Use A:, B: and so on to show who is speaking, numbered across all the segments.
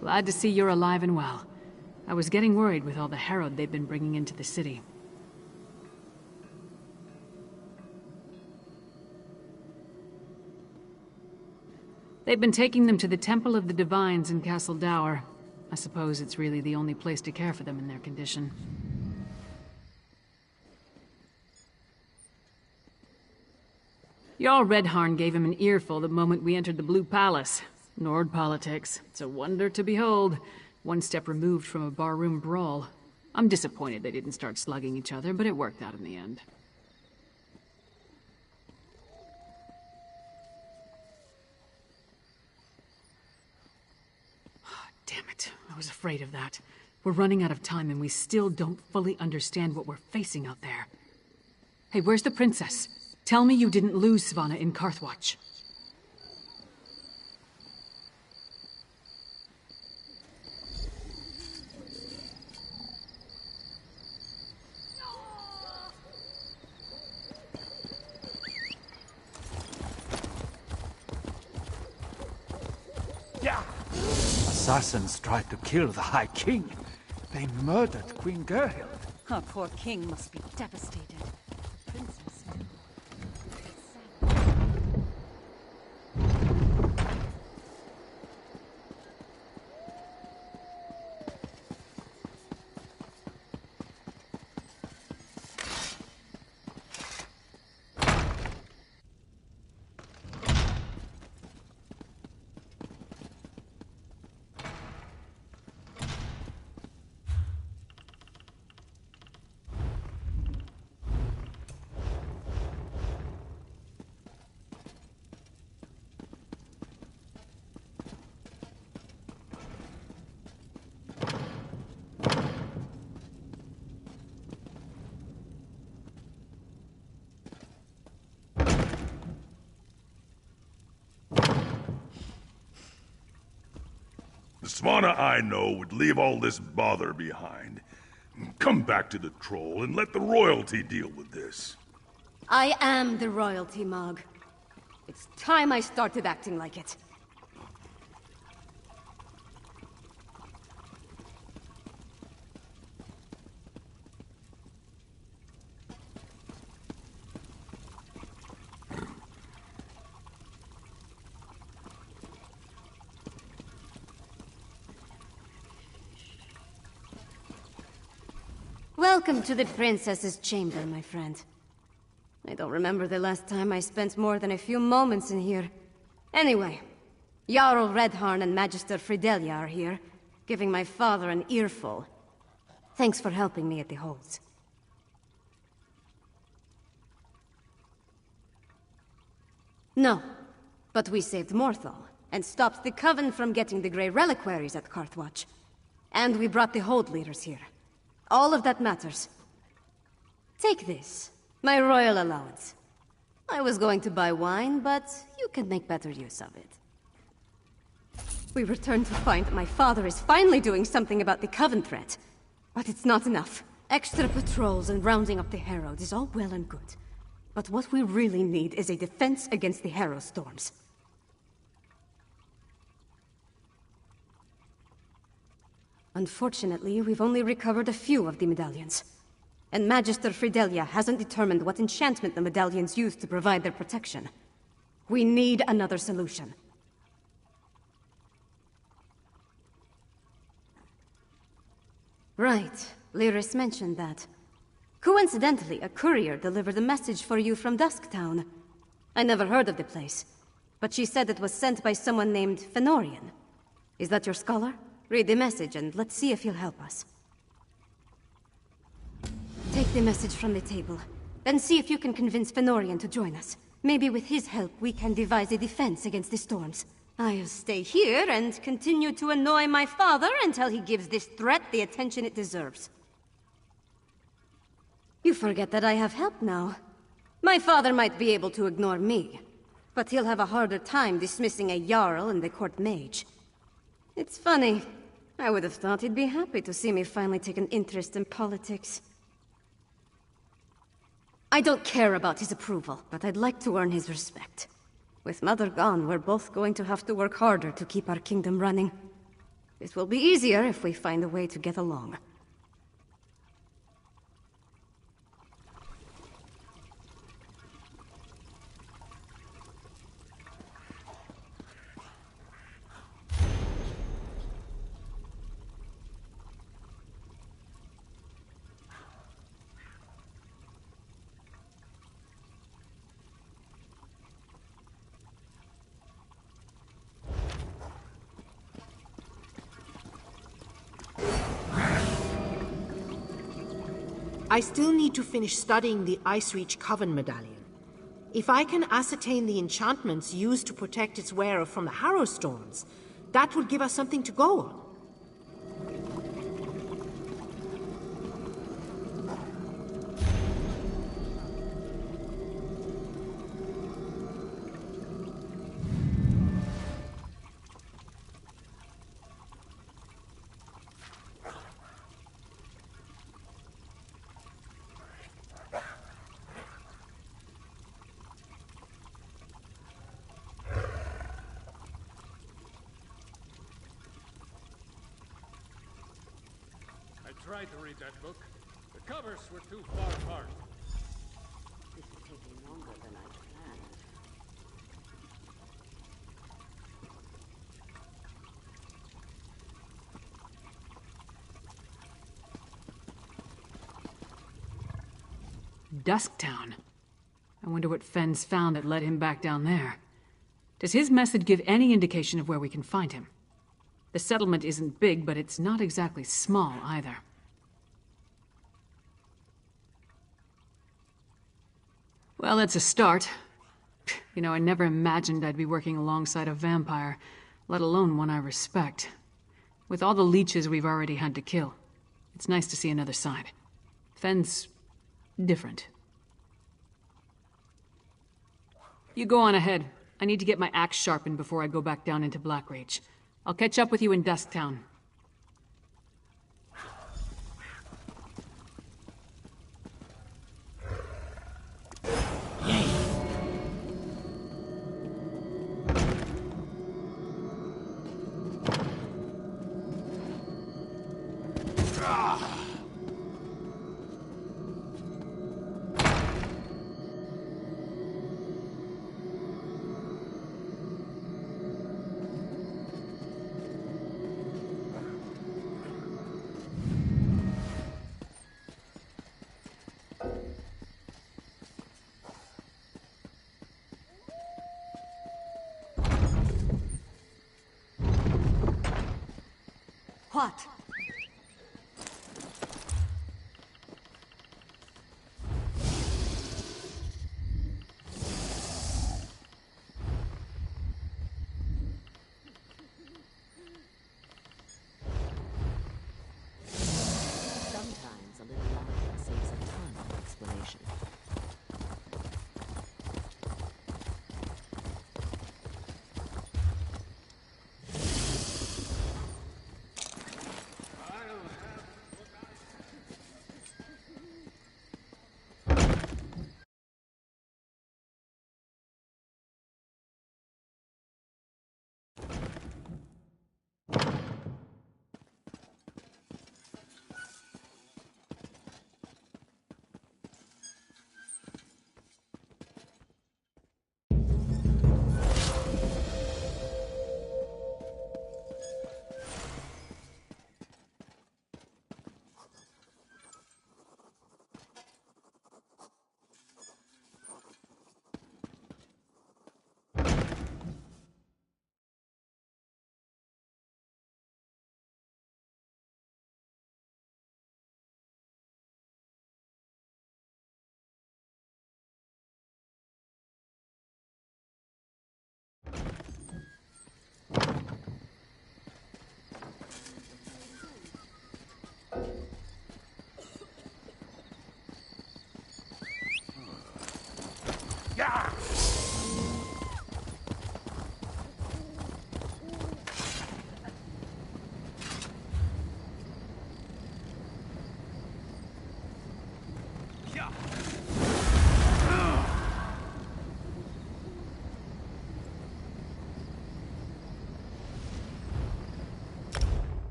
A: Glad to see you're alive and well. I was getting worried with all the Herod they've been bringing into the city. They've been taking them to the Temple of the Divines in Castle Dower. I suppose it's really the only place to care for them in their condition. Jarl Redharn gave him an earful the moment we entered the Blue Palace. Nord politics. It's a wonder to behold. One step removed from a barroom brawl. I'm disappointed they didn't start slugging each other, but it worked out in the end. Damn it. I was afraid of that. We're running out of time and we still don't fully understand what we're facing out there. Hey, where's the princess? Tell me you didn't lose Svanna in Carthwatch.
B: Assassins tried to kill the High King. They murdered Queen Gerhild.
C: Our poor king must be devastated. The princess knew.
D: The Svanna I know would leave all this bother behind. Come back to the Troll and let the royalty deal with this.
E: I am the royalty, Mog. It's time I started acting like it. Welcome to the princess's chamber, my friend. I don't remember the last time I spent more than a few moments in here. Anyway, Jarl Redharn and Magister Fridelia are here, giving my father an earful. Thanks for helping me at the holds. No, but we saved Morthal, and stopped the Coven from getting the Grey Reliquaries at Carthwatch. And we brought the Hold leaders here. All of that matters. Take this, my royal allowance. I was going to buy wine, but you can make better use of it. We return to find that my father is finally doing something about the Coven threat. But it's not enough. Extra patrols and rounding up the Herald is all well and good. But what we really need is a defense against the Harrow storms. Unfortunately, we've only recovered a few of the medallions. And Magister Fridelia hasn't determined what enchantment the medallions use to provide their protection. We need another solution. Right, Lyris mentioned that. Coincidentally, a courier delivered a message for you from Dusktown. I never heard of the place, but she said it was sent by someone named Fenorian. Is that your scholar? Read the message and let's see if he'll help us. Take the message from the table, then see if you can convince Fenorian to join us. Maybe with his help we can devise a defense against the storms. I'll stay here and continue to annoy my father until he gives this threat the attention it deserves. You forget that I have help now. My father might be able to ignore me, but he'll have a harder time dismissing a Jarl and the court mage. It's funny. I would have thought he'd be happy to see me finally take an interest in politics. I don't care about his approval, but I'd like to earn his respect. With Mother gone, we're both going to have to work harder to keep our kingdom running. It will be easier if we find a way to get along.
F: I still need to finish studying the Ice Reach Coven medallion. If I can ascertain the enchantments used to protect its wearer from the Harrow Storms, that would give us something to go on.
G: I tried to read that book. The covers were too far apart.
C: This is taking longer than I planned.
A: Dusktown. I wonder what Fenn's found that led him back down there. Does his message give any indication of where we can find him? The settlement isn't big, but it's not exactly small either. Well, that's a start. You know, I never imagined I'd be working alongside a vampire, let alone one I respect. With all the leeches we've already had to kill, it's nice to see another side. Fenn's different. You go on ahead. I need to get my axe sharpened before I go back down into Blackrage. I'll catch up with you in Dusktown.
C: What? Sometimes a little laughter saves a ton of explanation.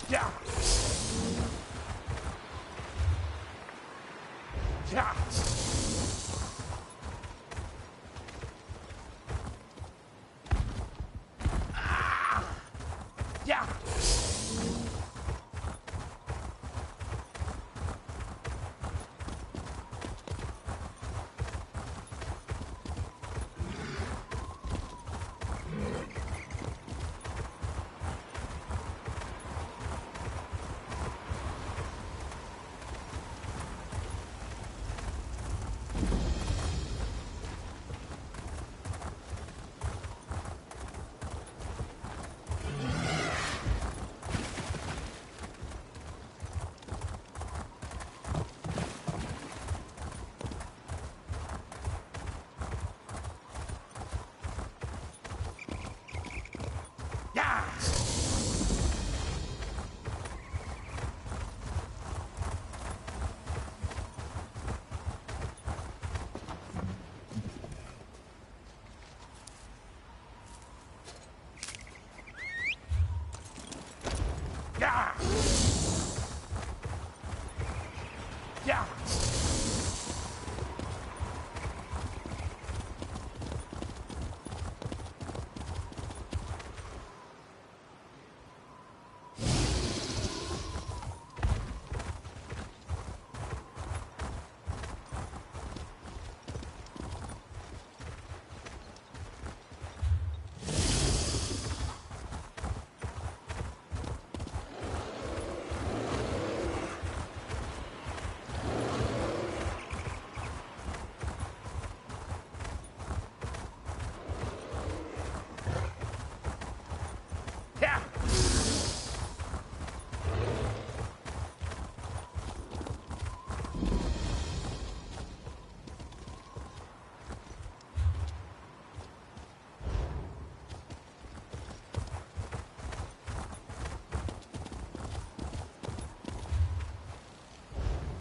B: Yeah. Yeah. Yeah. Yeah! Yeah! Yeah!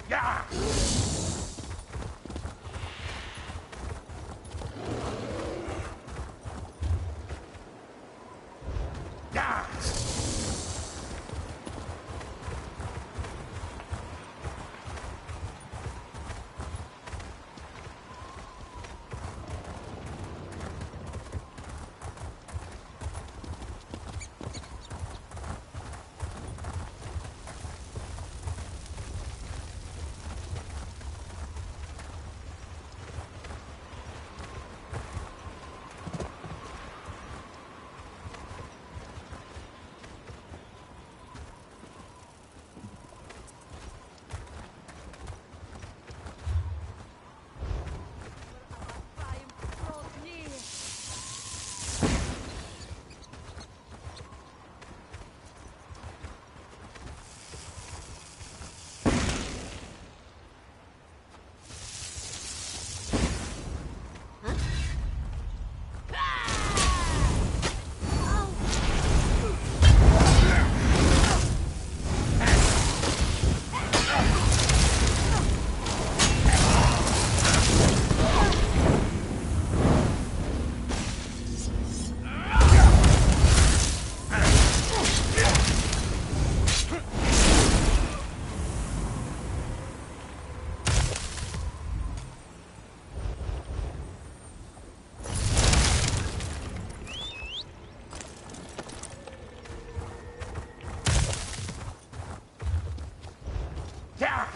B: Yeah! Yeah! Yeah!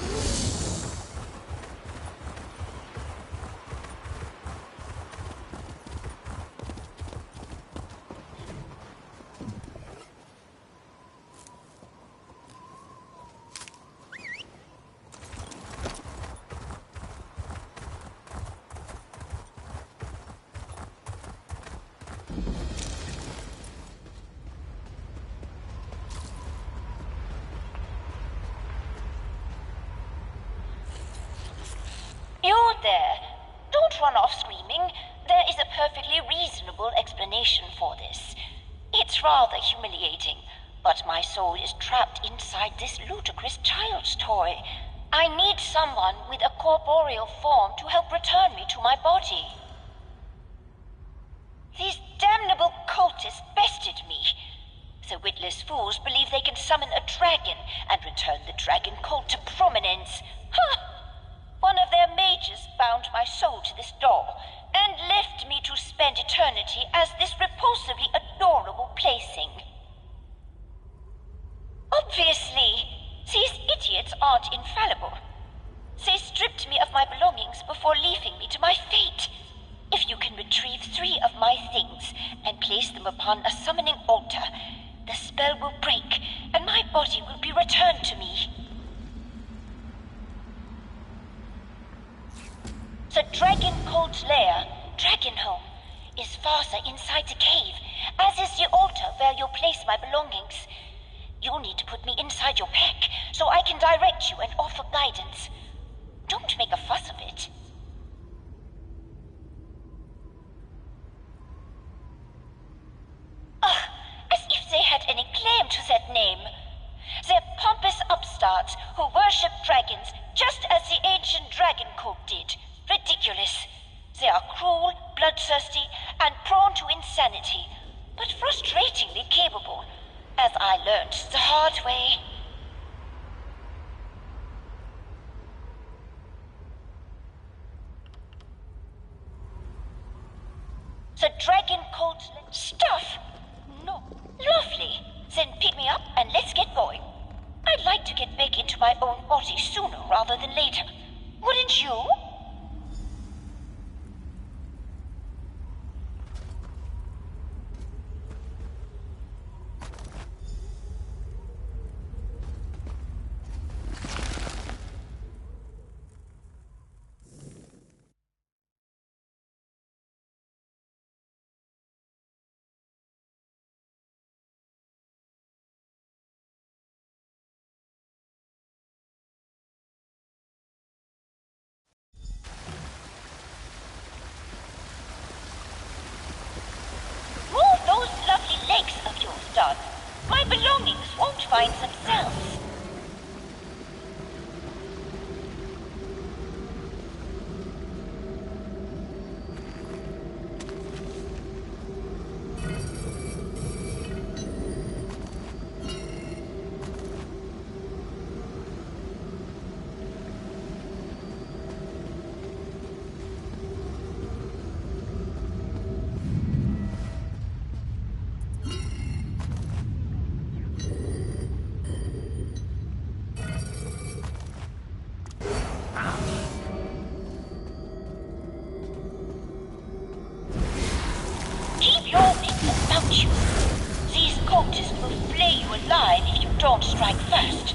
H: You there! Don't run off screaming. There is a perfectly reasonable explanation for this. It's rather humiliating, but my soul is trapped inside this ludicrous child's toy. I need someone with a corporeal form to help return me to my body. These damnable cultists bested me. The witless fools believe they can summon a dragon and return the dragon cult to prominence. Ha! One of their mages bound my soul to this door and left me to spend eternity as this repulsively adorable plaything. Obviously, these idiots aren't infallible. They stripped me of my belongings before leaving me to my fate. If you can retrieve 3 of my things and place them upon a summoning altar, the spell will break and my body will be returned to me. The Dragon Cult Lair, Dragonhome, is farther inside the cave, as is the altar where you'll place my belongings. You'll need to put me inside your pack so I can direct you and offer guidance. Don't make a fuss of it. Ugh, as if they had any claim to that name. They're pompous upstarts who worship dragons just as the ancient dragon cult did. Ridiculous. They are cruel, bloodthirsty, and prone to insanity, but frustratingly capable, as I learned the hard way. The dragon cult stuff? No. Lovely. Then pick me up and let's get going. I'd like to get back into my own body sooner rather than later. Wouldn't you? Move those lovely legs of yours, Doug. My belongings won't find themselves. Keep your wits about you. These cultists will flay you alive if you don't strike first.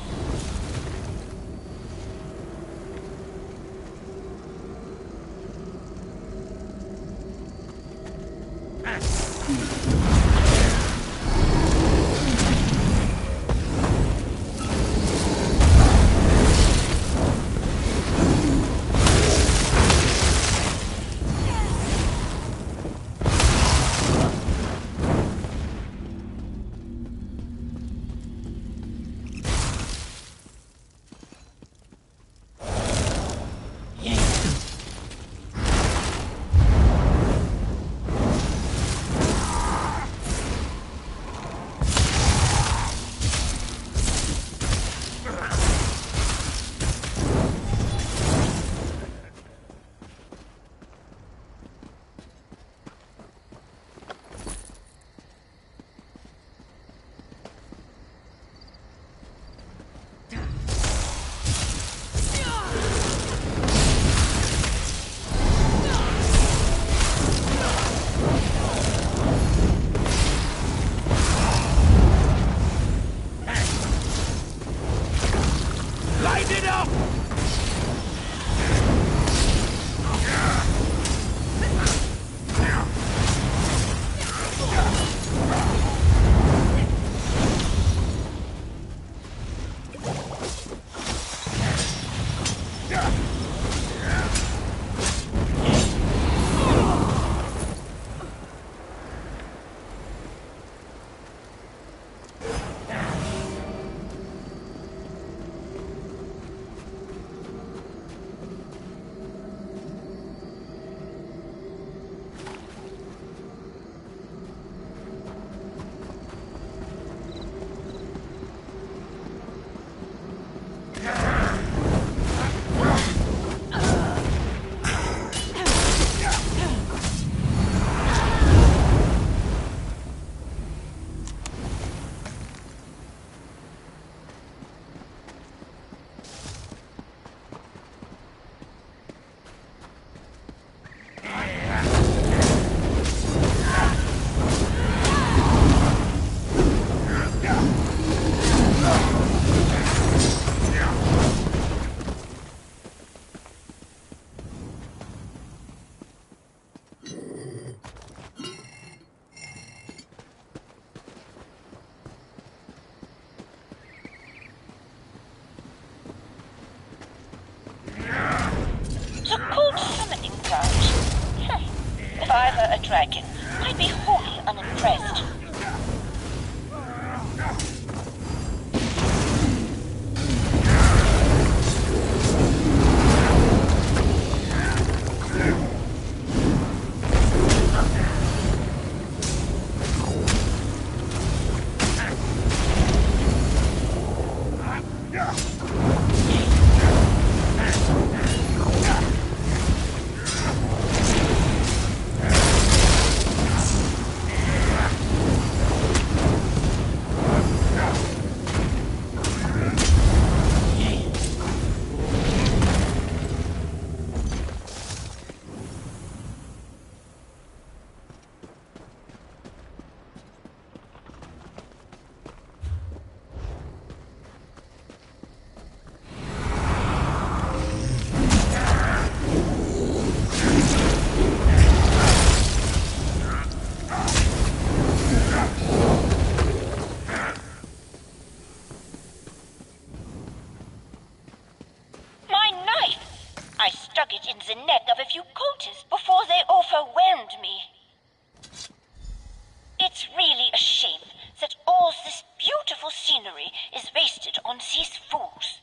H: dragon, I'd be wholly unimpressed. I stuck it in the neck of a few cultists before they overwhelmed me. It's really a shame that all this beautiful scenery is wasted on these fools.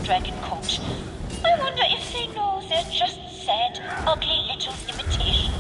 H: dragon coat. I wonder if they know they're just sad, ugly little imitations.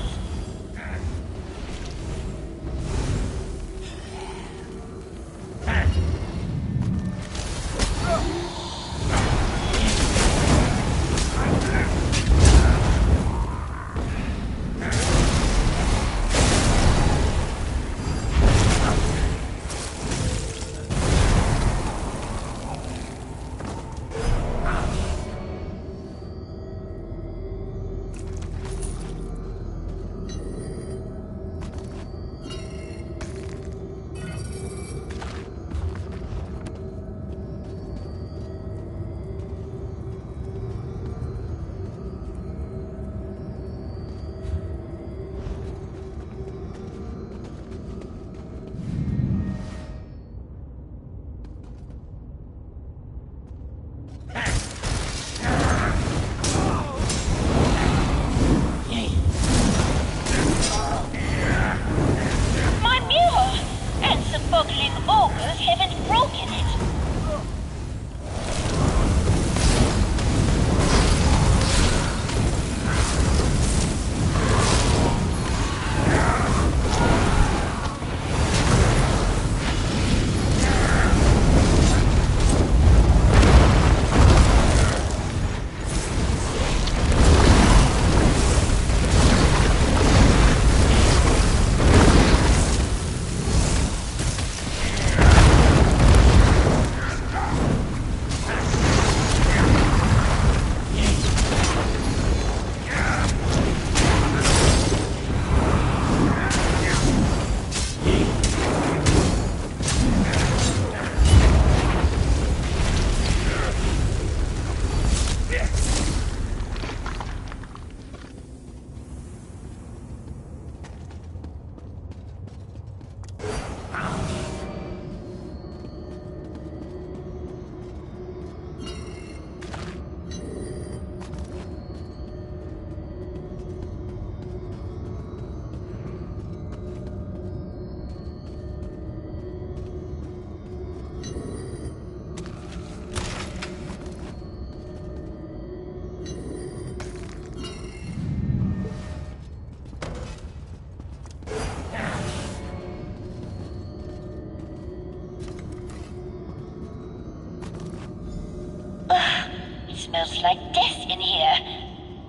H: Smells like death in here.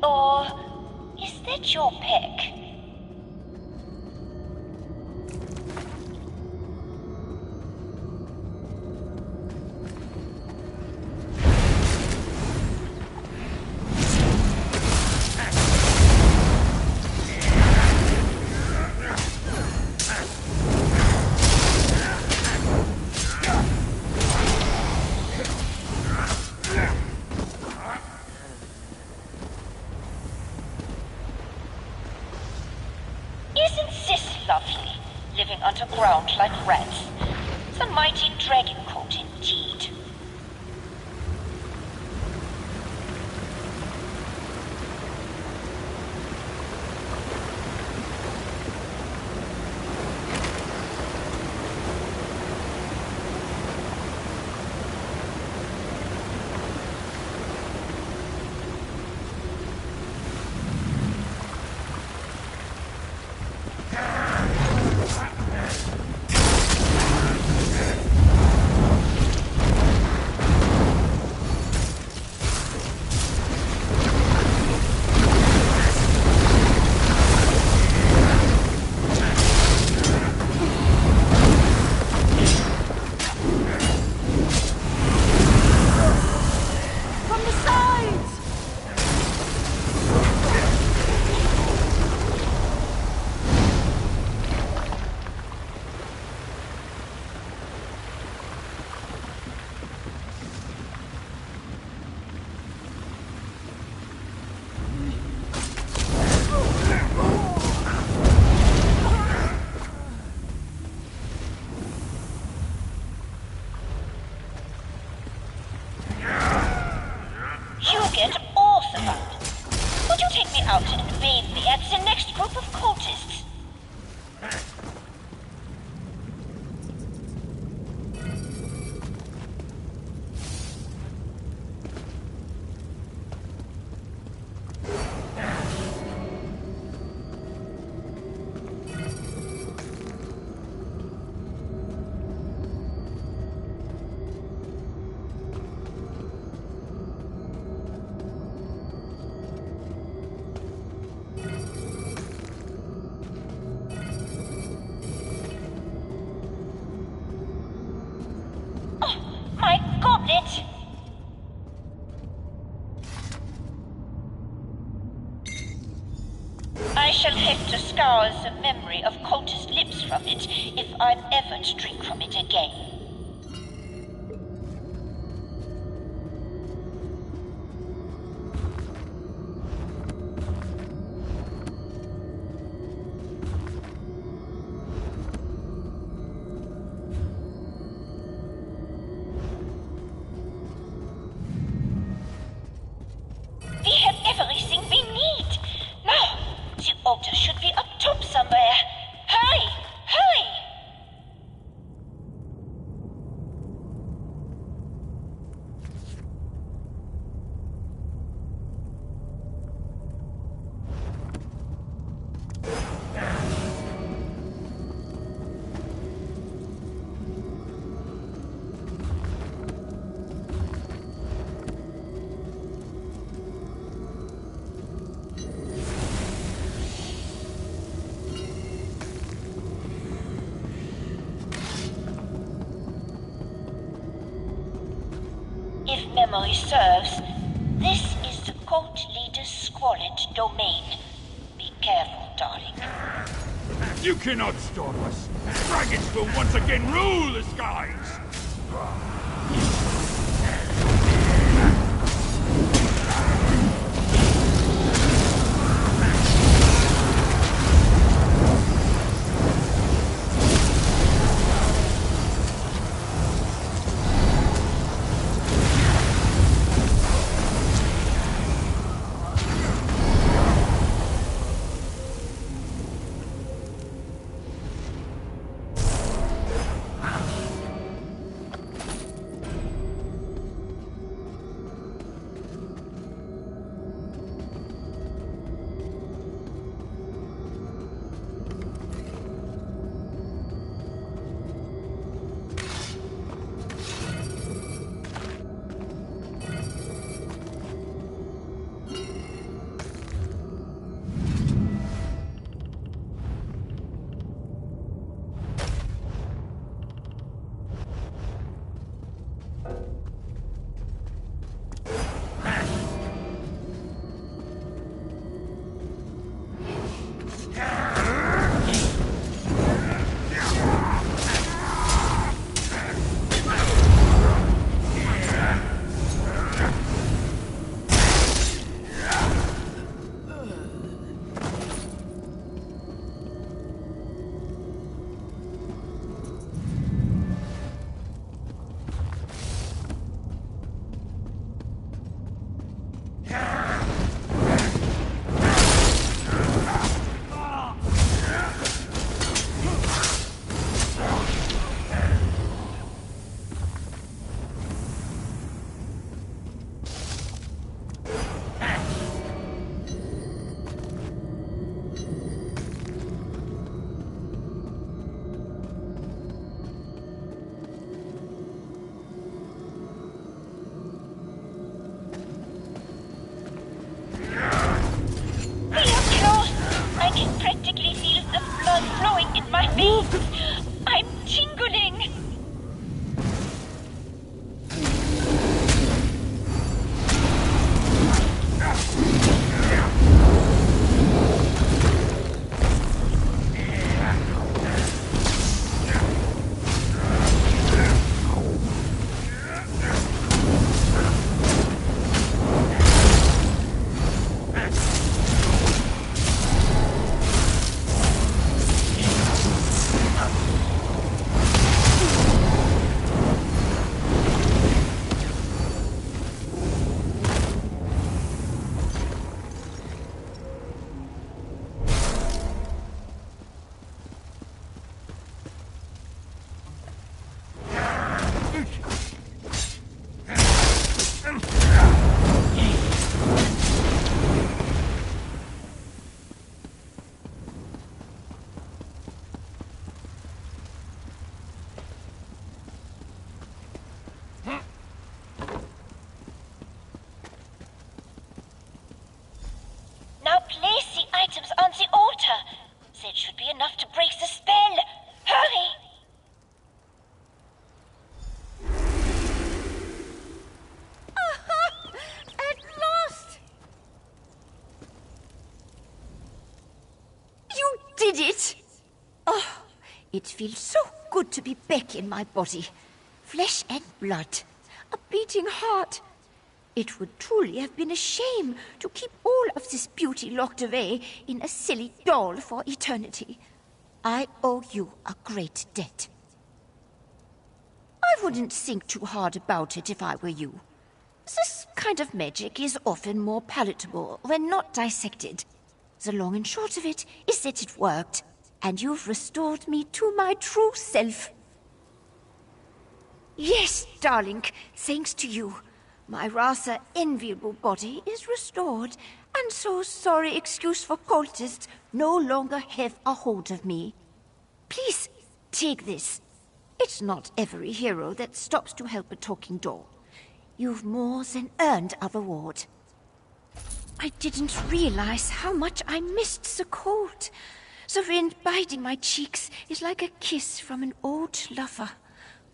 H: Or is that your peck? Underground like rats. The mighty dragon coat indeed. Out and bathe me at the next group of cultists. I shall have to scour the memory of Kota's lips from it if I'm ever to drink from it again. We have everything we need. Now, the altar should be up top somewhere. Hurry! Hurry! If memory serves, this is the cult leader's squalid domain. Be careful, darling.
G: You cannot stop us. Dragons will once again rule the skies.
H: did it! Oh, it feels so good to be back in my body. Flesh and blood. A beating heart. It would truly have been a shame to keep all of this beauty locked away in a silly doll for eternity. I owe you a great debt. I wouldn't think too hard about it if I were you. This kind of magic is often more palatable when not dissected. The long and short of it is that it worked, and you've restored me to my true self. Yes, darling, thanks to you. My rather enviable body is restored, and so sorry excuse for cultists no longer have a hold of me. Please, take this. It's not every hero that stops to help a talking doll. You've more than earned a reward. I didn't realize how much I missed the cold. The wind biting my cheeks is like a kiss from an old lover.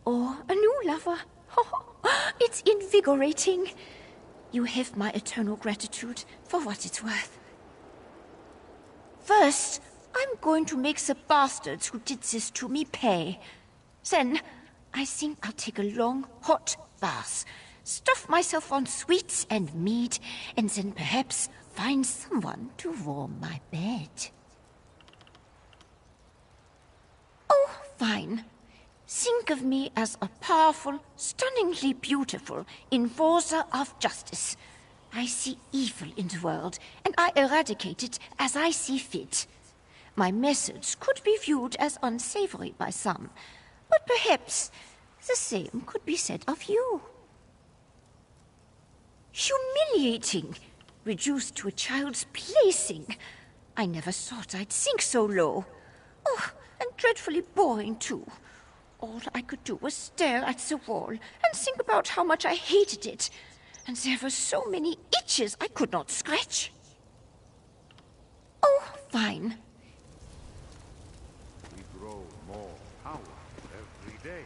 H: Or a new lover. It's invigorating. You have my eternal gratitude for what it's worth. First, I'm going to make the bastards who did this to me pay. Then, I think I'll take a long, hot bath, stuff myself on sweets and mead, and then perhaps find someone to warm my bed. Oh, fine. Think of me as a powerful, stunningly beautiful enforcer of justice. I see evil in the world, and I eradicate it as I see fit. My methods could be viewed as unsavory by some, but perhaps the same could be said of you. Humiliating, reduced to a child's plaything. I never thought I'd sink so low. Oh, and dreadfully boring, too. All I could do was stare at the wall and think about how much I hated it. And there were so many itches I could not scratch. Oh, fine.
G: We grow more power every day.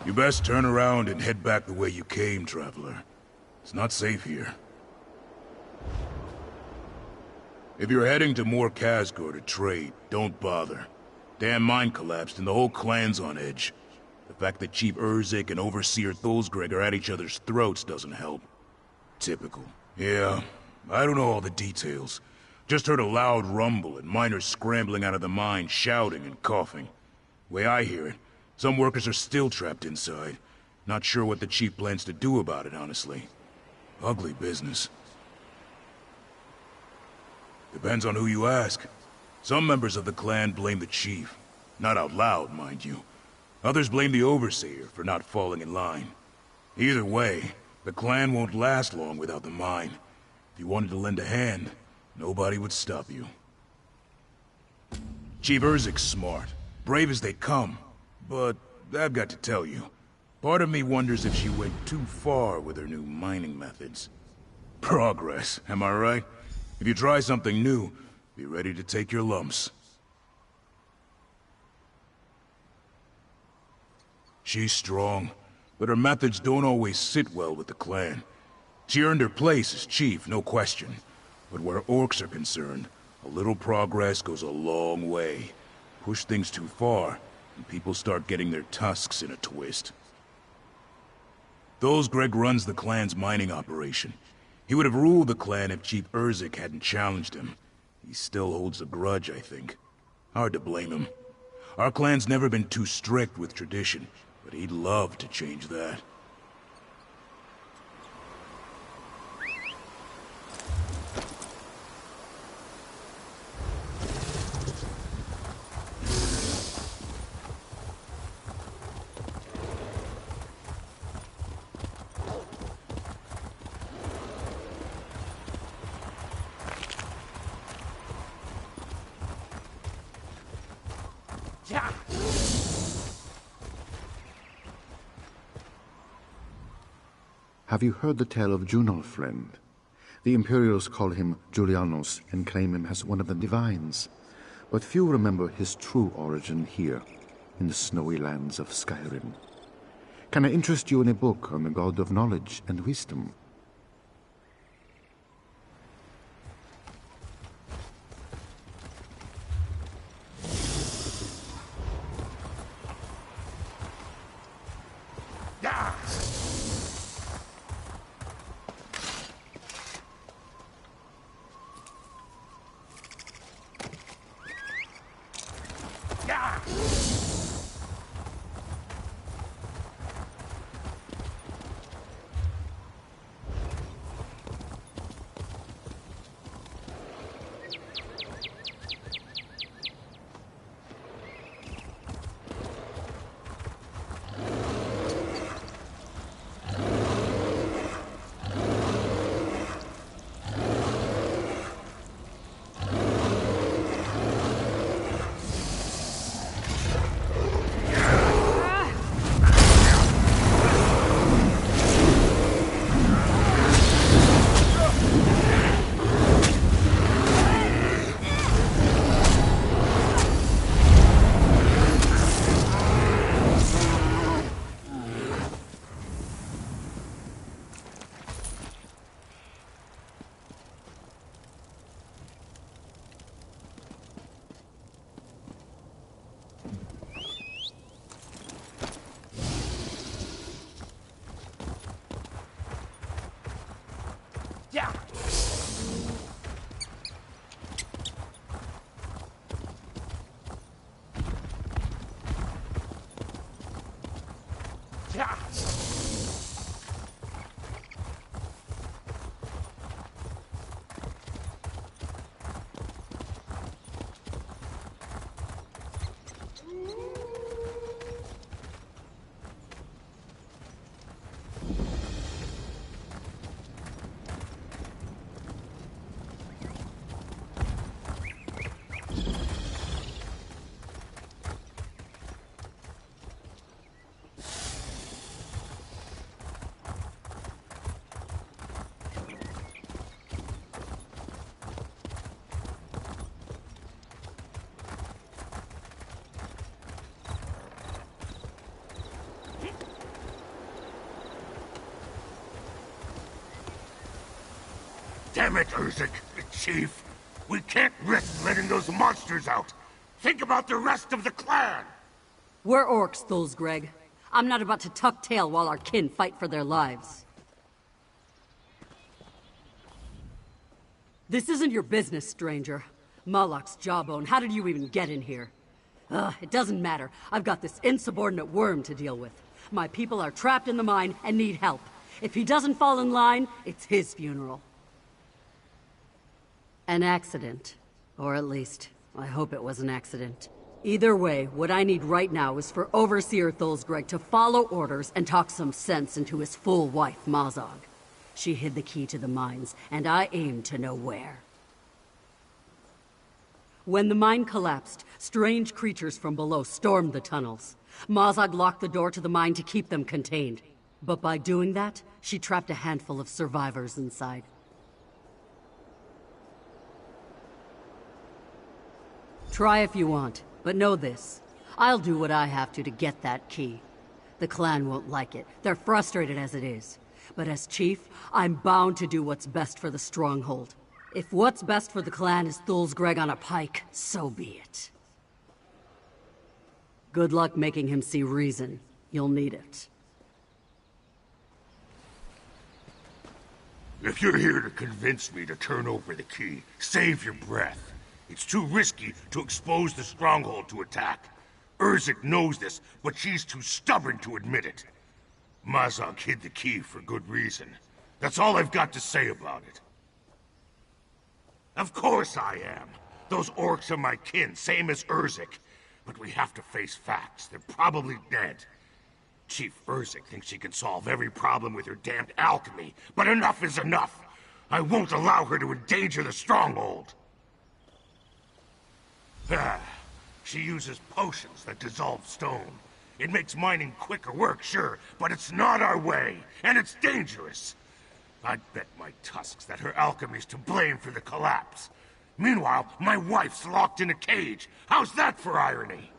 G: You best turn around and head back the way you came, traveler. It's not safe here. If you're heading to Mor Khazgor to trade, don't bother. Damn mine collapsed and the whole clan's on edge. The fact that Chief Urzik and Overseer Thulsgreg are at each other's throats doesn't help. Typical. Yeah, I don't know all the details. Just heard a loud rumble and miners scrambling out of the mine, shouting and coughing. Way I hear it, some workers are still trapped inside. Not sure what the chief plans to do about it, honestly. Ugly business. Depends on who you ask. Some members of the clan blame the chief. Not out loud, mind you. Others blame the Overseer for not falling in line. Either way, the clan won't last long without the mine. If you wanted to lend a hand, nobody would stop you. Chief Urzik's smart. Brave as they come. But I've got to tell you, part of me wonders if she went too far with her new mining methods. Progress, am I right? If you try something new, be ready to take your lumps. She's strong, but her methods don't always sit well with the clan. She earned her place as chief, no question. But where orcs are concerned, a little progress goes a long way. Push things too far, and people start getting their tusks in a twist. Thulsgreg runs the clan's mining operation. He would have ruled the clan if Chief Urzik hadn't challenged him. He still holds a grudge, I think. Hard to blame him. Our clan's never been too strict with tradition, but he'd love to change that.
I: Have you heard the tale of Junor, friend? The Imperials call him Julianos and claim him as one of the Divines. But few remember his true origin here, in the snowy lands of Skyrim. Can I interest you in a book on the god of knowledge and wisdom?
J: Damn it, Urzik, Chief. We can't risk letting those monsters out. Think about the rest of the clan.
K: We're orcs, Thulsgreg. I'm not about to tuck tail while our kin fight for their lives. This isn't your business, stranger. Malak's jawbone, how did you even get in here? It doesn't matter. I've got this insubordinate worm to deal with. My people are trapped in the mine and need help. If he doesn't fall in line, it's his funeral. An accident. Or at least, I hope it was an accident. Either way, what I need right now is for Overseer Thulsgreg to follow orders and talk some sense into his full wife, Mazog. She hid the key to the mines, and I aim to know where. When the mine collapsed, strange creatures from below stormed the tunnels. Mazog locked the door to the mine to keep them contained. But by doing that, she trapped a handful of survivors inside. Try if you want, but know this. I'll do what I have to get that key. The clan won't like it. They're frustrated as it is. But as chief, I'm bound to do what's best for the stronghold. If what's best for the clan is Thulsgreg on a pike, so be it. Good luck making him see reason. You'll need it.
J: If you're here to convince me to turn over the key, save your breath. It's too risky to expose the stronghold to attack. Urzik knows this, but she's too stubborn to admit it. Mazog hid the key for good reason. That's all I've got to say about it. Of course I am. Those orcs are my kin, same as Urzik. But we have to face facts. They're probably dead. Chief Urzik thinks she can solve every problem with her damned alchemy, but enough is enough. I won't allow her to endanger the stronghold. She uses potions that dissolve stone. It makes mining quicker work, sure, but it's not our way, and it's dangerous. I'd bet my tusks that her alchemy's to blame for the collapse. Meanwhile, my wife's locked in a cage. How's that for irony?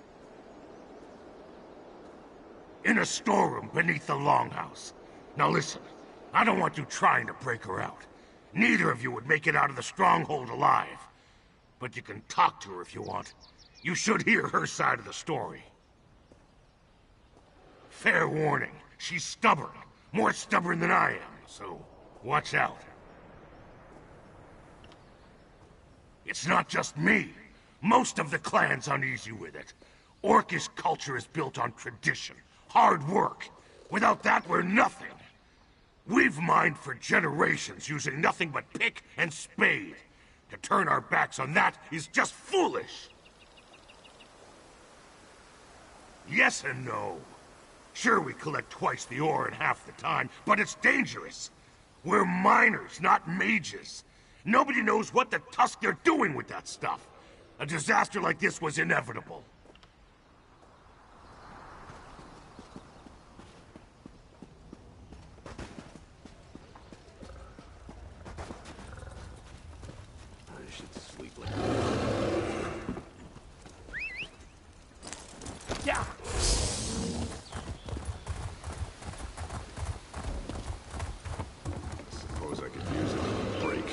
J: In a storeroom beneath the Longhouse. Now listen, I don't want you trying to break her out. Neither of you would make it out of the stronghold alive. But you can talk to her if you want. You should hear her side of the story. Fair warning, she's stubborn. More stubborn than I am, so watch out. It's not just me. Most of the clan's uneasy with it. Orcish culture is built on tradition, hard work. Without that, we're nothing. We've mined for generations using nothing but pick and spade. To turn our backs on that is just foolish. Yes and no. Sure, we collect twice the ore in half the time, but it's dangerous. We're miners, not mages. Nobody knows what the tusk they're doing with that stuff. A disaster like this was inevitable.
G: I should sleep like
B: Yeah!
G: Suppose I could use a break.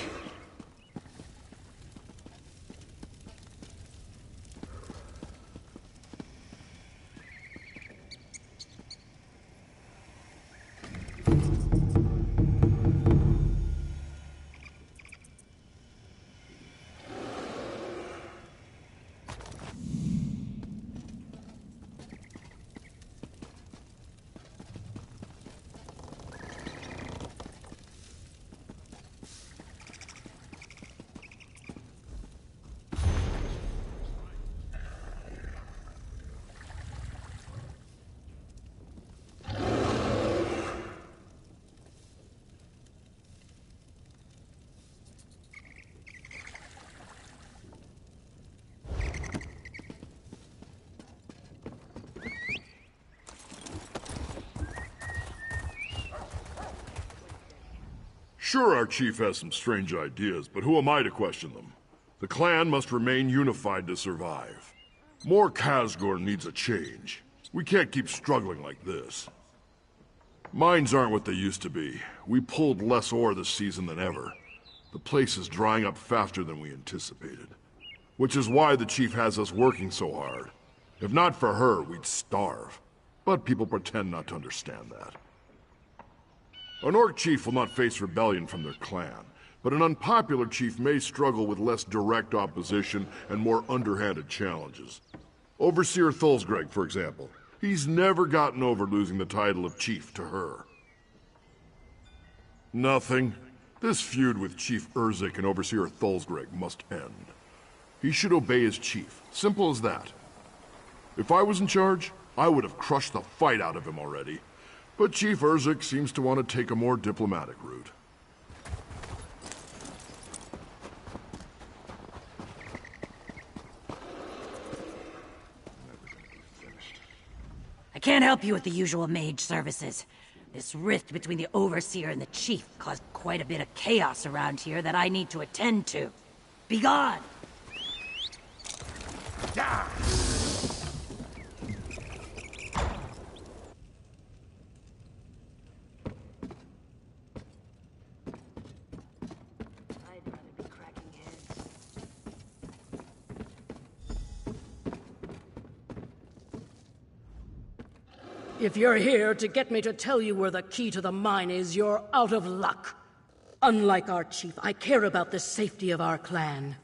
L: Sure, our chief has some strange ideas, but who am I to question them? The clan must remain unified to survive. More Khazgor needs a change. We can't keep struggling like this. Mines aren't what they used to be. We pulled less ore this season than ever. The place is drying up faster than we anticipated. Which is why the chief has us working so hard. If not for her, we'd starve. But people pretend not to understand that. An orc chief will not face rebellion from their clan, but an unpopular chief may struggle with less direct opposition and more underhanded challenges. Overseer Thulsgreg, for example. He's never gotten over losing the title of chief to her. Nothing. This feud with Chief Urzik and Overseer Thulsgreg must end. He should obey his chief. Simple as that. If I was in charge, I would have crushed the fight out of him already. But Chief Urzik seems to want to take a more diplomatic route.
M: I can't help you with the usual mage services. This rift between the Overseer and the Chief caused quite a bit of chaos around here that I need to attend to. Be gone!
J: Yeah.
N: If you're here to get me to tell you where the key to the mine is, you're out of luck. Unlike our chief, I care about the safety of our clan.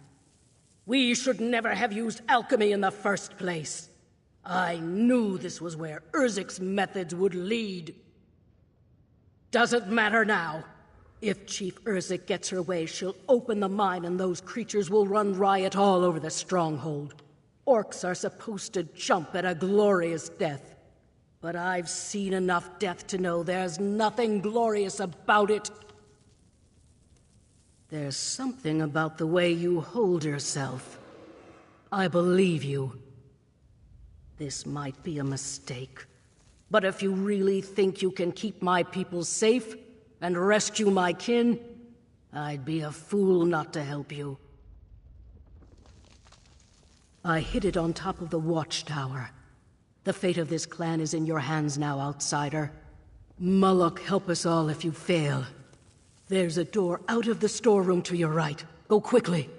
N: We should never have used alchemy in the first place. I knew this was where Urzik's methods would lead. Doesn't matter now. If Chief Urzik gets her way, she'll open the mine and those creatures will run riot all over the stronghold. Orcs are supposed to jump at a glorious death. But I've seen enough death to know there's nothing glorious about it. There's something about the way you hold yourself. I believe you. This might be a mistake. But if you really think you can keep my people safe and rescue my kin, I'd be a fool not to help you. I hid it on top of the watchtower. The fate of this clan is in your hands now, outsider. Moloch, help us all if you fail. There's a door out of the storeroom to your right. Go quickly.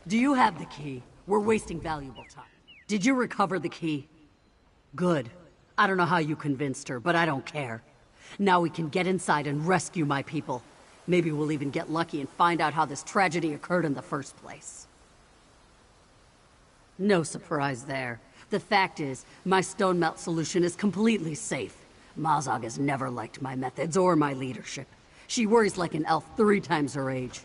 K: Do you have the key? We're wasting valuable time. Did you recover the key? Good. I don't know how you convinced her, but I don't care. Now we can get inside and rescue my people. Maybe we'll even get lucky and find out how this tragedy occurred in the first place. No surprise there. The fact is, my stone melt solution is completely safe. Mazog has never liked my methods or my leadership. She worries like an elf 3 times her age.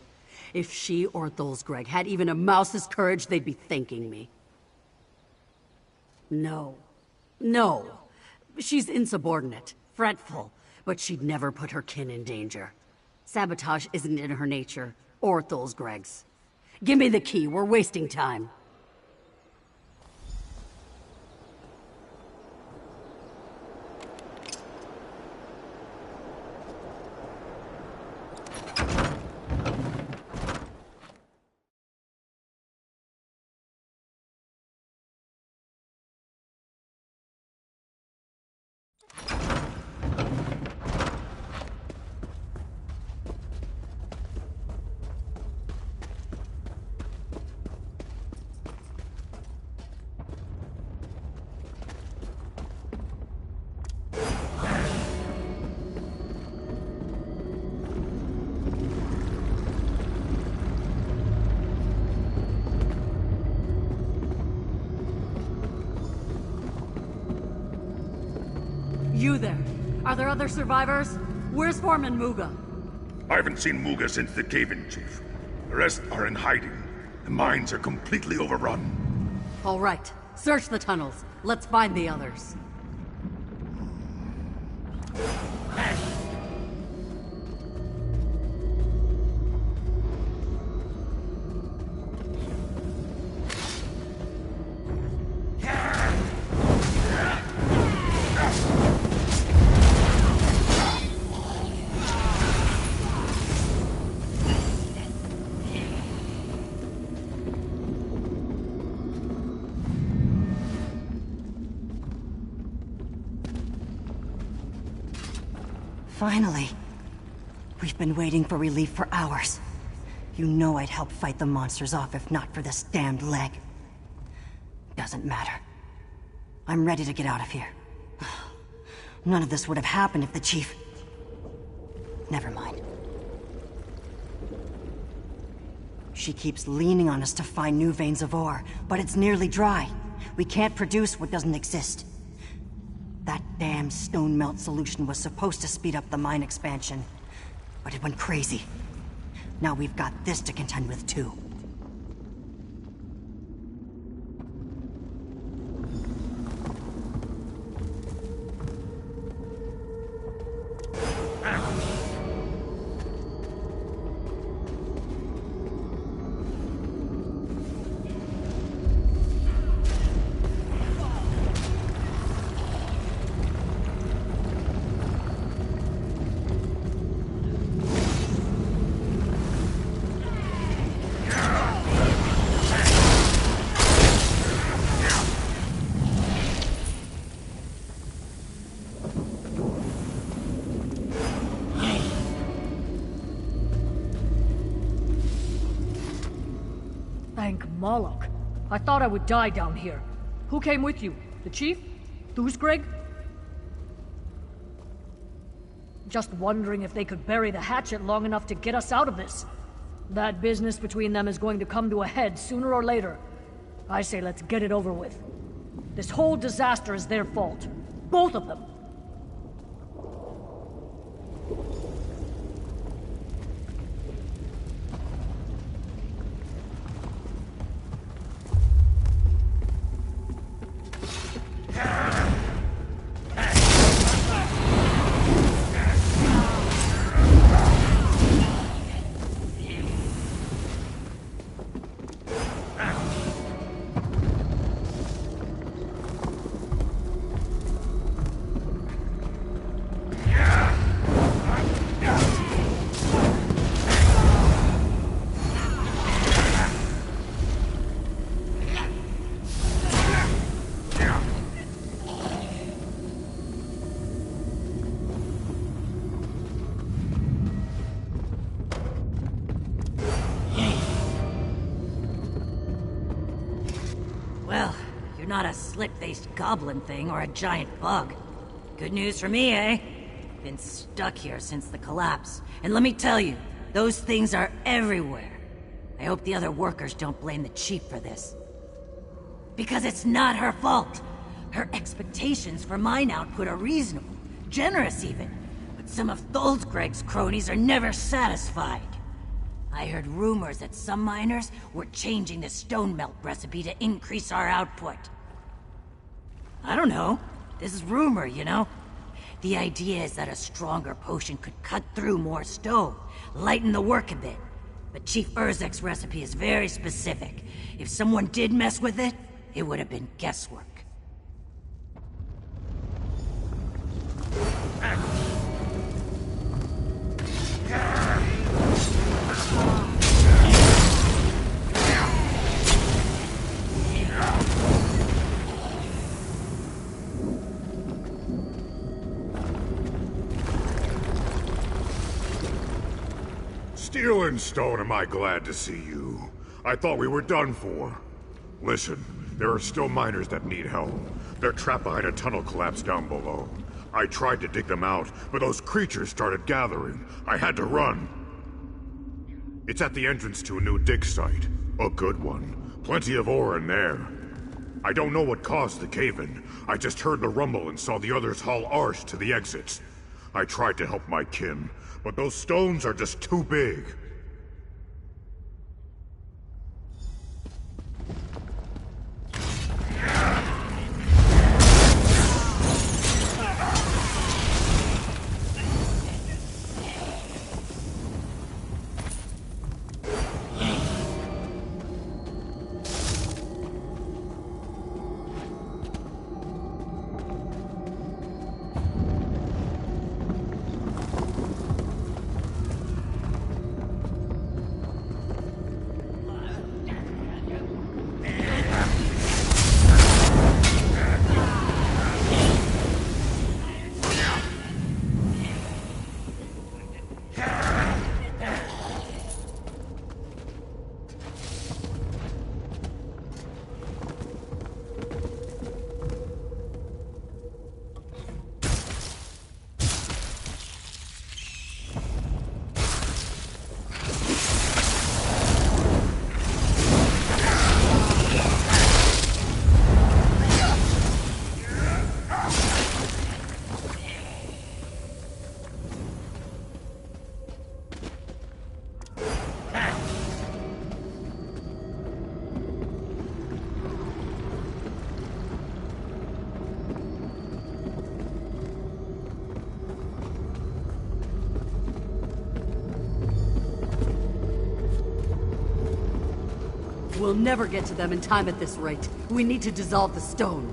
K: If she or Thulsgreg had even a mouse's courage, they'd be thanking me. No. No. She's insubordinate, fretful, but she'd never put her kin in danger. Sabotage isn't in her nature, or Thulsgreg's. Give me the key, we're wasting time. Are there other survivors? Where's Foreman Muga?
D: I haven't seen Muga since the cave-in, Chief. The rest are in hiding. The mines are completely overrun.
K: All right. Search the tunnels. Let's find the others.
O: Finally. We've been waiting for relief for hours. You know I'd help fight the monsters off if not for this damned leg. Doesn't matter. I'm ready to get out of here. None of this would have happened if the chief... Never mind. She keeps leaning on us to find new veins of ore, but it's nearly dry. We can't produce what doesn't exist. That damn stone melt solution was supposed to speed up the mine expansion, but it went crazy. Now we've got this to contend with too.
N: Thank Moloch. I thought I would die down here. Who came with you? The chief? Greg? Just wondering if they could bury the hatchet long enough to get us out of this. That business between them is going to come to a head sooner or later. I say let's get it over with. This whole disaster is their fault. Both of them.
M: Not a slit-faced goblin thing or a giant bug. Good news for me, eh? Been stuck here since the collapse. And let me tell you, those things are everywhere. I hope the other workers don't blame the chief for this. Because it's not her fault. Her expectations for mine output are reasonable, generous even. But some of Greg's cronies are never satisfied. I heard rumors that some miners were changing the stone melt recipe to increase our output. I don't know. This is rumor, you know? The idea is that a stronger potion could cut through more stone, lighten the work a bit. But Chief Urzek's recipe is very specific. If someone did mess with it, it would have been guesswork.
L: Steel and Stone, am I glad to see you. I thought we were done for. Listen, there are still miners that need help. They're trapped behind a tunnel collapse down below. I tried to dig them out, but those creatures started gathering. I had to run. It's at the entrance to a new dig site. A good one. Plenty of ore in there. I don't know what caused the cave-in. I just heard the rumble and saw the others haul Arsh to the exits. I tried to help my kin, but those stones are just too big.
K: We'll never get to them in time at this rate. We need to dissolve the stone.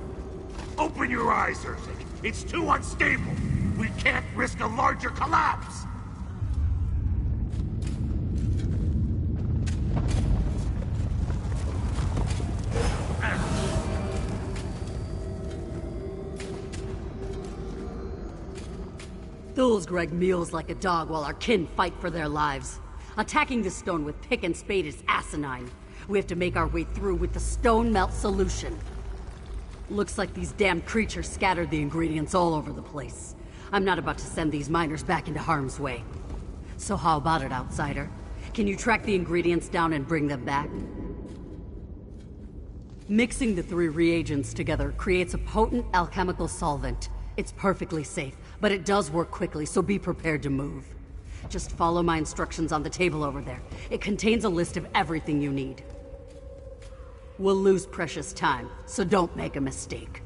J: Open your eyes, Urzik. It's too unstable. We can't risk a larger collapse.
K: Thulsgreg meals like a dog while our kin fight for their lives. Attacking this stone with pick and spade is asinine. We have to make our way through with the stone melt solution. Looks like these damned creatures scattered the ingredients all over the place. I'm not about to send these miners back into harm's way. So how about it, outsider? Can you track the ingredients down and bring them back? Mixing the 3 reagents together creates a potent alchemical solvent. It's perfectly safe, but it does work quickly, so be prepared to move. Just follow my instructions on the table over there. It contains a list of everything you need. We'll lose precious time, so don't make a mistake.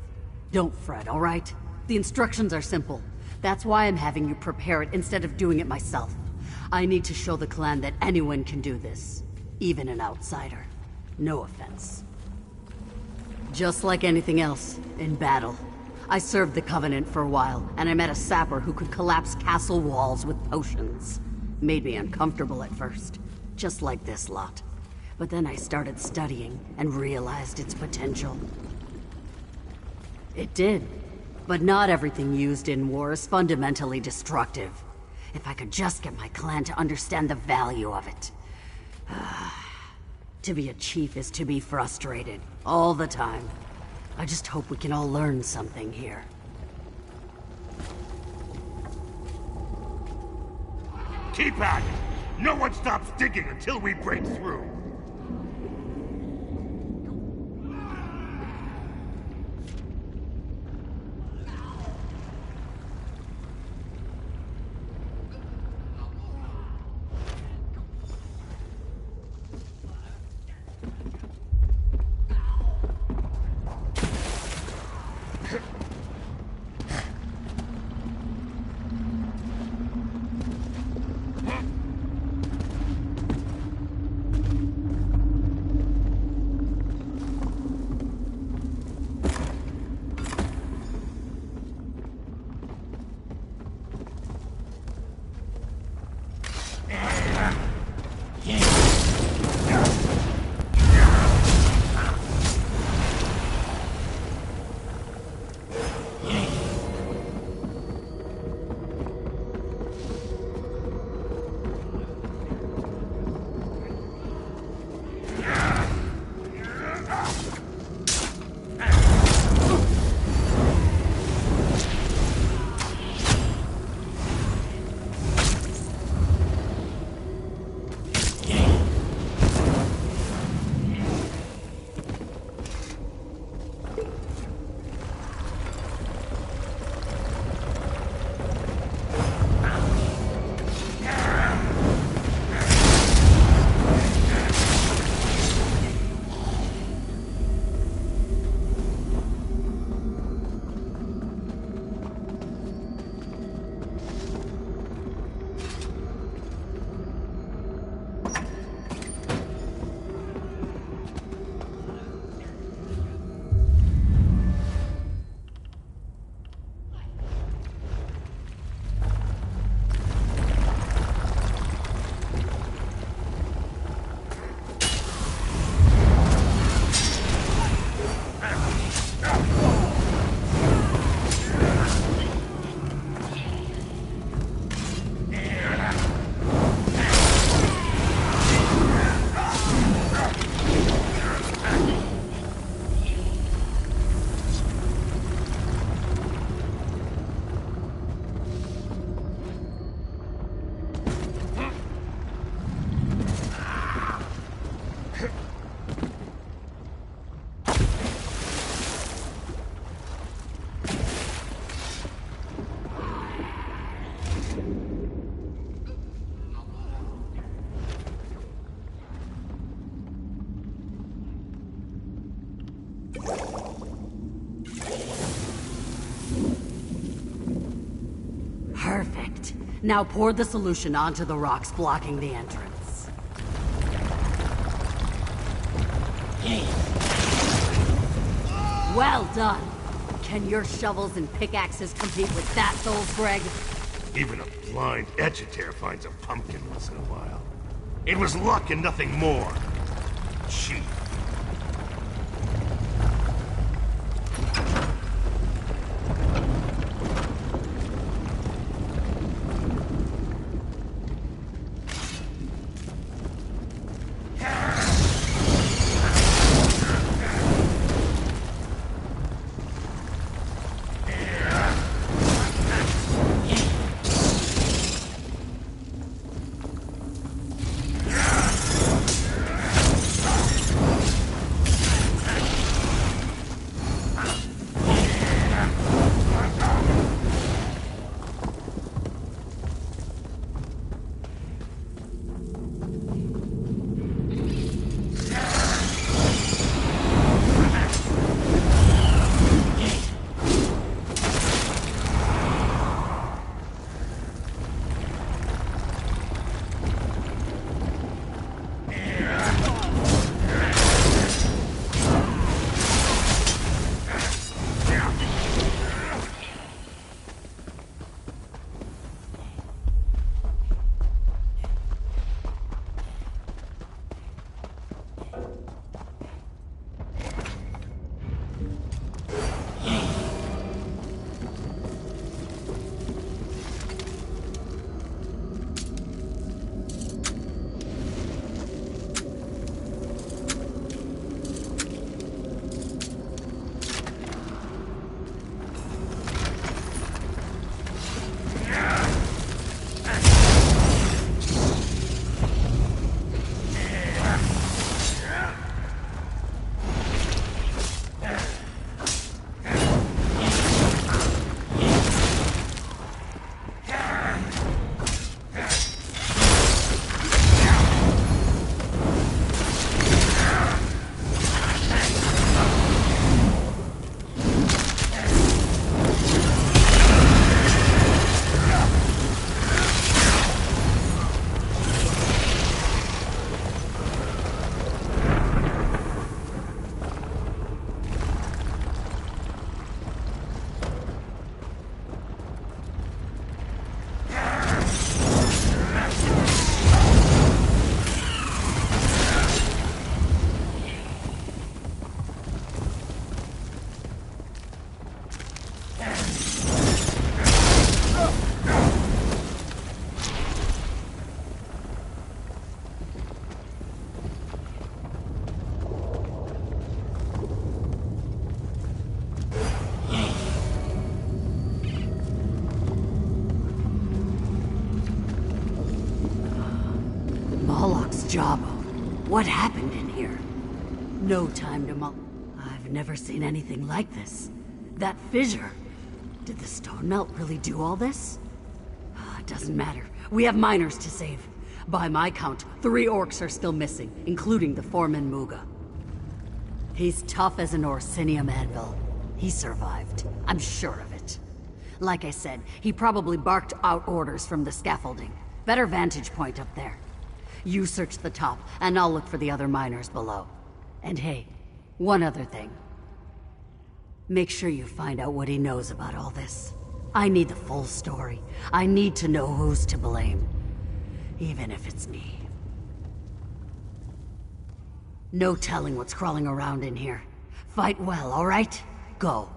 K: Don't fret, all right? The instructions are simple. That's why I'm having you prepare it instead of doing it myself. I need to show the clan that anyone can do this, even an outsider. No offense. Just like anything else, in battle. I served the Covenant for a while, and I met a sapper who could collapse castle walls with potions. Made me uncomfortable at first, just like this lot. But then I started studying and realized its potential. It did. But not everything used in war is fundamentally destructive. If I could just get my clan to understand the value of it. To be a chief is to be frustrated, all the time. I just hope we can all learn something here.
J: Keep at it! No one stops digging until we break through!
K: Now pour the solution onto the rocks blocking the entrance. Well done! Can your shovels and pickaxes compete with that, Souls Greg?
J: Even a blind Edgetair finds a pumpkin once in a while. It was luck and nothing more. Cheap.
K: Job. What happened in here? No time to I've never seen anything like this. That fissure. Did the stone melt really do all this? It doesn't matter. We have miners to save. By my count, 3 orcs are still missing, including the foreman Muga. He's tough as an Orsinium anvil. He survived. I'm sure of it. Like I said, he probably barked out orders from the scaffolding. Better vantage point up there. You search the top, and I'll look for the other miners below. And hey, one other thing. Make sure you find out what he knows about all this. I need the full story. I need to know who's to blame. Even if it's me. No telling what's crawling around in here. Fight well, all right? Go.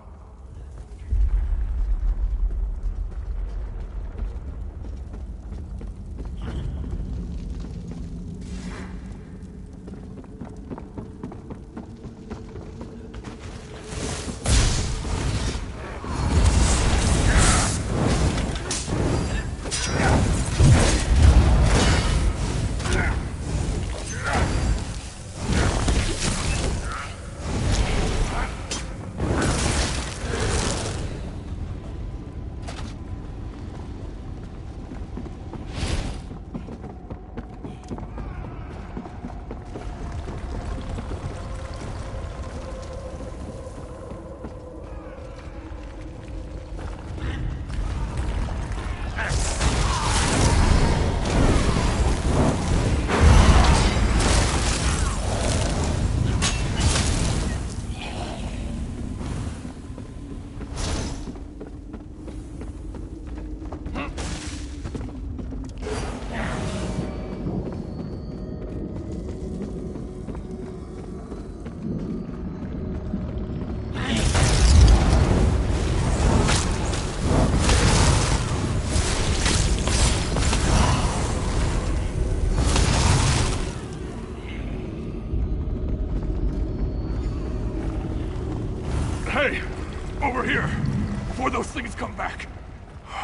P: back.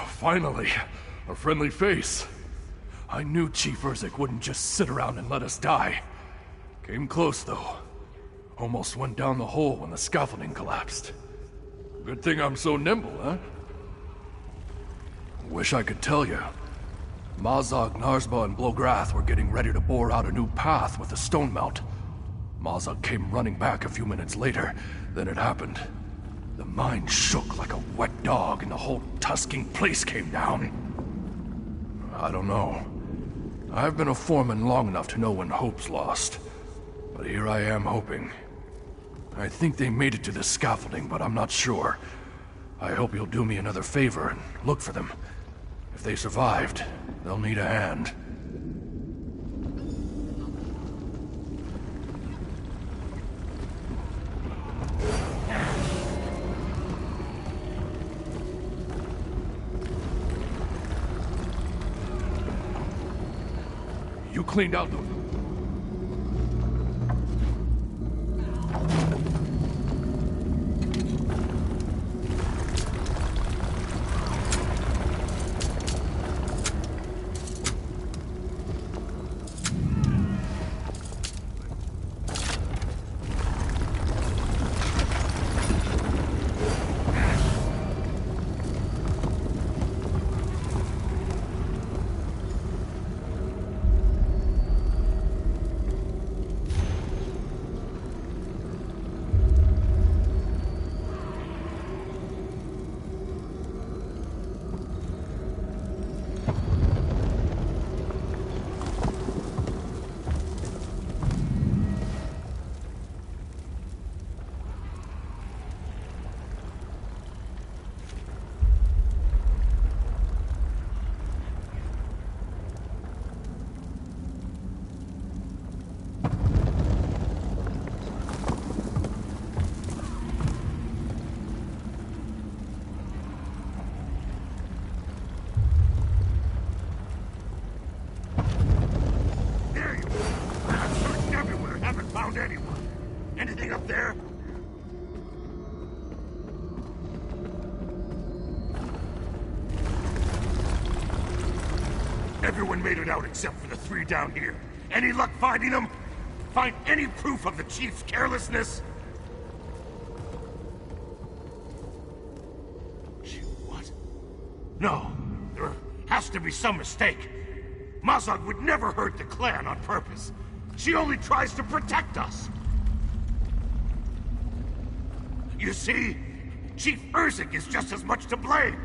P: Finally, a friendly face. I knew Chief Urzik wouldn't just sit around and let us die. Came close, though. Almost went down the hole when the scaffolding collapsed. Good thing I'm so nimble, huh? Wish I could tell you. Mazog, Narsba, and Blograth were getting ready to bore out a new path with the stone melt. Mazog came running back a few minutes later. Then it happened. The mine shook like a wet dog and the whole tusking place came down. I don't know. I've been a foreman long enough to know when hope's lost. But here I am hoping. I think they made it to the scaffolding, but I'm not sure. I hope you'll do me another favor and look for them. If they survived, they'll need a hand. You cleaned out the...
J: Anything up there? Everyone made it out except for the 3 down here. Any luck finding them? Find any proof of the Chief's carelessness? What? No, there has to be some mistake. Mazog would never hurt the clan on purpose. She only tries to protect us. You see, Chief Urzik is just as much to blame.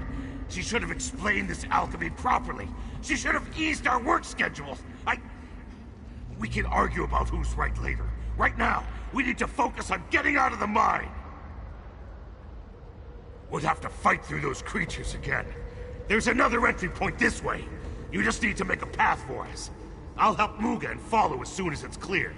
J: She should have explained this alchemy properly. She should have eased our work schedules. We can argue about who's right later. Right now, we need to focus on getting out of the mine. We'll have to fight through those creatures again. There's another entry point this way. You just need to make a path for us. I'll help Muga and follow as soon as it's clear.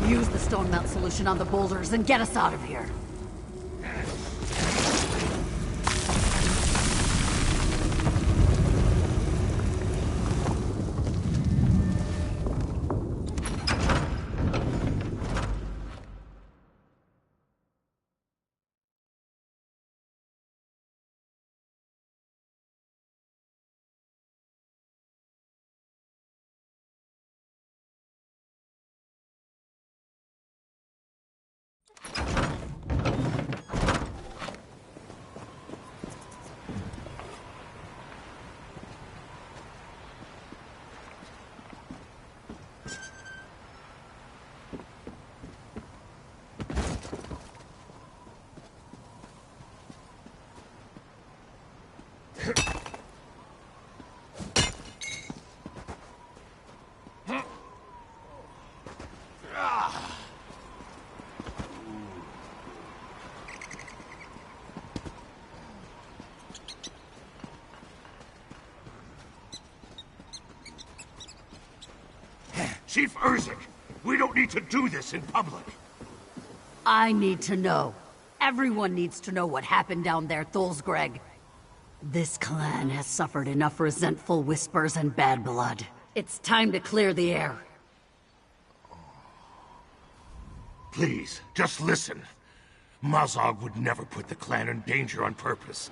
K: Use the stone melt solution on the boulders and get us out of here.
J: Chief Urzik, we don't need to do this in public.
K: I need to know. Everyone needs to know what happened down there, Thulsgreg. This clan has suffered enough resentful whispers and bad blood. It's time to clear the air.
J: Please, just listen. Mazog would never put the clan in danger on purpose.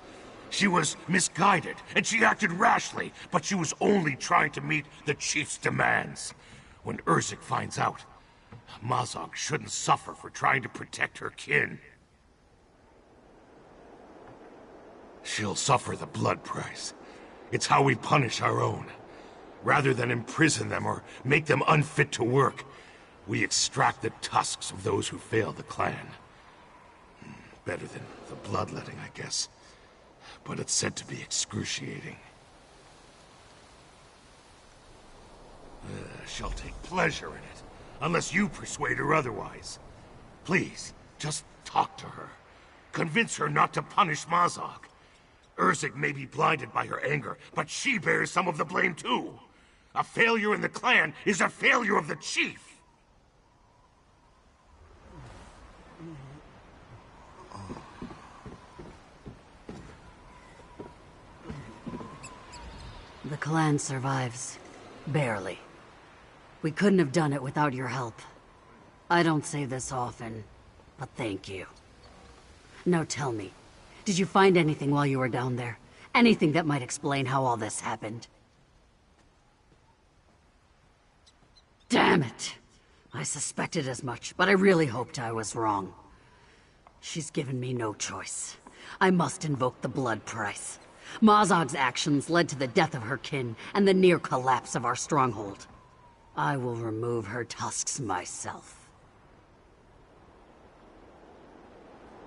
J: She was misguided, and she acted rashly, but she was only trying to meet the chief's demands. When Urzik finds out, Mazog shouldn't suffer for trying to protect her kin. She'll suffer the blood price. It's how we punish our own. Rather than imprison them or make them unfit to work, we extract the tusks of those who failed the clan. Better than the bloodletting, I guess. But it's said to be excruciating. She'll take pleasure in it, unless you persuade her otherwise. Please, just talk to her. Convince her not to punish Mazog. Urzik may be blinded by her anger, but she bears some of the blame too. A failure in the clan is a failure of the chief.
K: The clan survives. Barely. We couldn't have done it without your help. I don't say this often, but thank you. Now tell me, did you find anything while you were down there? Anything that might explain how all this happened? Damn it! I suspected as much, but I really hoped I was wrong. She's given me no choice. I must invoke the blood price. Mazog's actions led to the death of her kin and the near collapse of our stronghold. I will remove her tusks myself.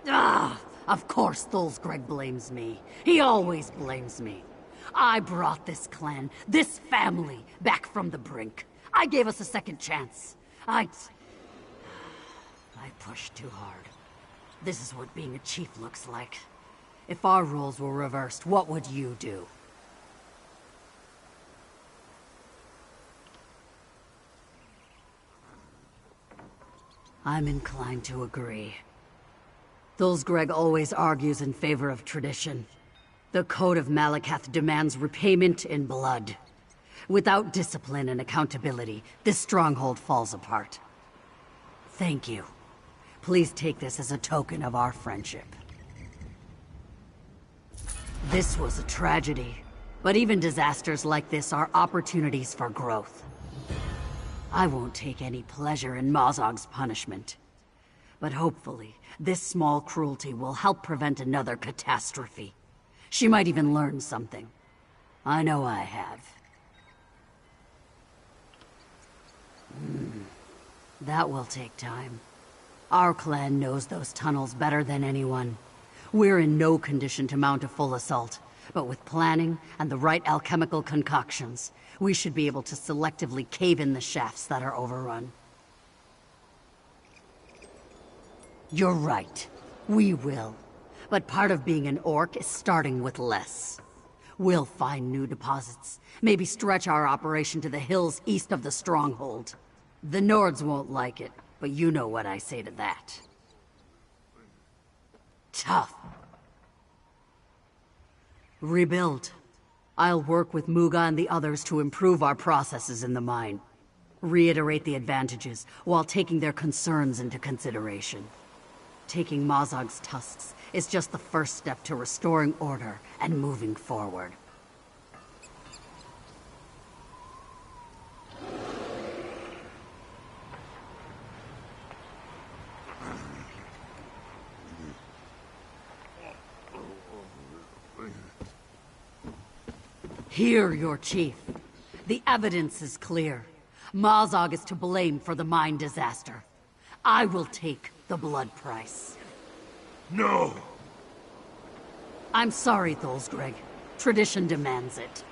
K: Ah! Of course Thulsgreg blames me. He always blames me. I brought this clan, this family, back from the brink. I gave us a second chance. I pushed too hard. This is what being a chief looks like. If our roles were reversed, what would you do? I'm inclined to agree. Thulsgreg always argues in favor of tradition. The Code of Malakath demands repayment in blood. Without discipline and accountability, this stronghold falls apart. Thank you. Please take this as a token of our friendship. This was a tragedy, but even disasters like this are opportunities for growth. I won't take any pleasure in Mazog's punishment, but hopefully, this small cruelty will help prevent another catastrophe. She might even learn something. I know I have. That will take time. Our clan knows those tunnels better than anyone. We're in no condition to mount a full assault, but with planning and the right alchemical concoctions, we should be able to selectively cave in the shafts that are overrun. You're right. We will. But part of being an orc is starting with less. We'll find new deposits, maybe stretch our operation to the hills east of the stronghold. The Nords won't like it, but you know what I say to that. Tough. Rebuild. I'll work with Muga and the others to improve our processes in the mine. Reiterate the advantages, while taking their concerns into consideration. Taking Mazog's tusks is just the first step to restoring order and moving forward. Hear your chief. The evidence is clear. Mazog is to blame for the mine disaster. I will take the blood price.
J: No!
K: I'm sorry, Tholsgreg. Tradition demands it.